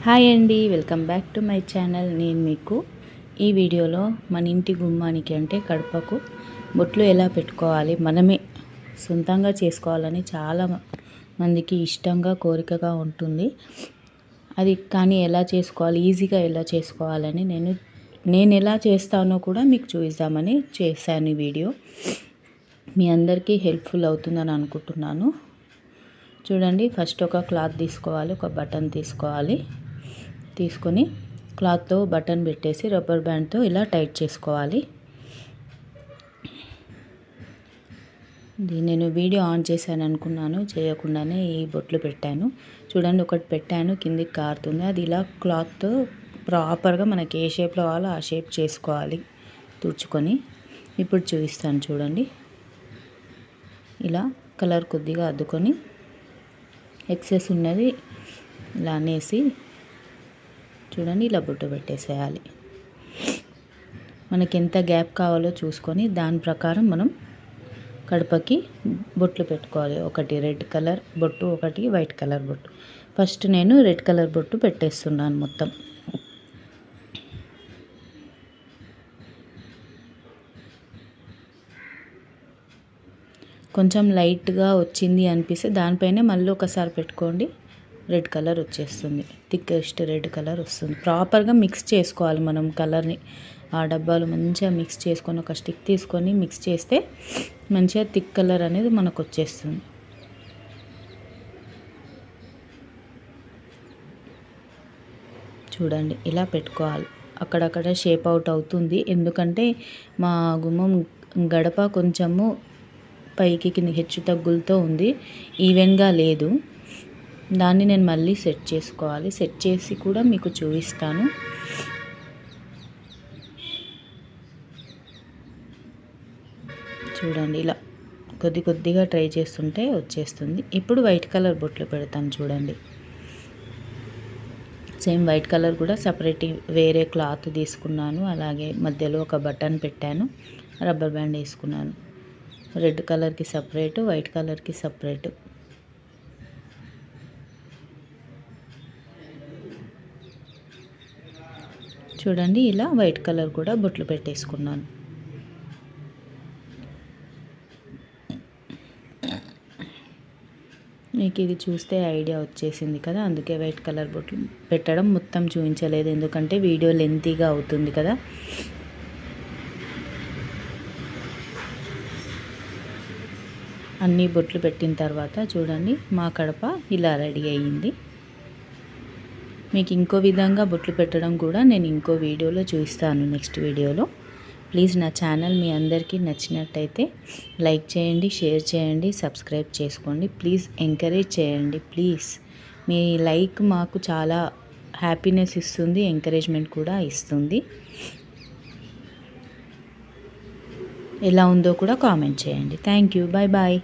Hi అండి, welcome back to my channel. నేను మీకు ఈ వీడియోలో మన ఇంటి గుమ్మానికి అంటే కడపకు బొట్లు ఎలా పెట్టుకోవాలి, మనమే సొంతంగా చేసుకోవాలని చాలా మందికి ఇష్టంగా కోరికగా ఉంటుంది. అది కానీ ఎలా చేసుకోవాలి, ఈజీగా ఎలా చేసుకోవాలని నేను ఎలా చేస్తానో కూడా మీకు చూపిద్దామని చేశాను ఈ వీడియో. మీ అందరికీ హెల్ప్ఫుల్ అవుతుందని అనుకుంటున్నాను. చూడండి, ఫస్ట్ ఒక క్లాత్ తీసుకోవాలి, ఒక బటన్ తీసుకోవాలి. తీసుకొని క్లాత్తో బటన్ పెట్టేసి రబ్బర్ బ్యాండ్తో ఇలా టైట్ చేసుకోవాలి. నేను వీడియో ఆన్ చేశాను అనుకున్నాను, చేయకుండానే ఈ బొట్లు పెట్టాను. చూడండి, ఒకటి పెట్టాను, కిందికి కారుతుంది. అది ఇలా క్లాత్తో ప్రాపర్గా మనకి ఏ షేప్లో కావాలో ఆ షేప్ చేసుకోవాలి తుడుచుకొని. ఇప్పుడు చూపిస్తాను చూడండి. ఇలా కలర్ కొద్దిగా అద్దుకొని ఎక్సెస్ ఉన్నది ఇలా అనేసి చూడండి, ఇలా బొట్టు పెట్టేసేయాలి. మనకి ఎంత గ్యాప్ కావాలో చూసుకొని దాని ప్రకారం మనం కడపకి బొట్లు పెట్టుకోవాలి. ఒకటి రెడ్ కలర్ బొట్టు, ఒకటి వైట్ కలర్ బొట్టు. ఫస్ట్ నేను రెడ్ కలర్ బొట్టు పెట్టేస్తున్నాను మొత్తం. కొంచెం లైట్గా వచ్చింది అనిపిస్తే దానిపైనే మళ్ళీ ఒకసారి పెట్టుకోండి, రెడ్ కలర్ వచ్చేస్తుంది. థిక్కెస్ట్ రెడ్ కలర్ వస్తుంది. ప్రాపర్గా మిక్స్ చేసుకోవాలి మనం కలర్ని. ఆ డబ్బాలు మంచిగా మిక్స్ చేసుకొని ఒక స్టిక్ తీసుకొని మిక్స్ చేస్తే మంచిగా థిక్ కలర్ అనేది మనకు వచ్చేస్తుంది. చూడండి, ఇలా పెట్టుకోవాలి. అక్కడక్కడ షేప్ అవుట్ అవుతుంది, ఎందుకంటే మా గుమ్మం గడప కొంచెము పైకి కింద హెచ్చు తగ్గులతో ఉంది, ఈవెన్గా లేదు. దాన్ని నేను మళ్ళీ సెట్ చేసుకోవాలి. సెట్ చేసి కూడా మీకు చూపిస్తాను. చూడండి, ఇలా కొద్దిగా ట్రై చేస్తుంటే వచ్చేస్తుంది. ఇప్పుడు వైట్ కలర్ బొట్లు పెడతాను చూడండి. సేమ్ వైట్ కలర్ కూడా సపరేట్ వేరే క్లాత్ తీసుకున్నాను. అలాగే మధ్యలో ఒక బటన్ పెట్టాను, రబ్బర్ బ్యాండ్ వేసుకున్నాను. రెడ్ కలర్కి సపరేటు, వైట్ కలర్కి సపరేటు. చూడండి, ఇలా వైట్ కలర్ కూడా బొట్లు పెట్టేసుకున్నాను. మీకు ఇది చూస్తే ఐడియా వచ్చేసింది కదా, అందుకే వైట్ కలర్ బొట్లు పెట్టడం మొత్తం చూపించలేదు, ఎందుకంటే వీడియో లెంతీగా అవుతుంది కదా. అన్నీ బొట్లు పెట్టిన తర్వాత చూడండి, మా కడప ఇలా రెడీ అయ్యింది. మీకు ఇంకో విధంగా బొట్లు పెట్టడం కూడా నేను ఇంకో వీడియోలో చూపిస్తాను, నెక్స్ట్ వీడియోలో. ప్లీజ్ నా ఛానల్ మీ అందరికీ నచ్చినట్టయితే లైక్ చేయండి, షేర్ చేయండి, సబ్స్క్రైబ్ చేసుకోండి. ప్లీజ్ ఎంకరేజ్ చేయండి. ప్లీజ్ మీ లైక్ మాకు చాలా హ్యాపీనెస్ ఇస్తుంది, ఎంకరేజ్మెంట్ కూడా ఇస్తుంది. ఎలా ఉందో కూడా కామెంట్ చేయండి. Thank you. Bye bye.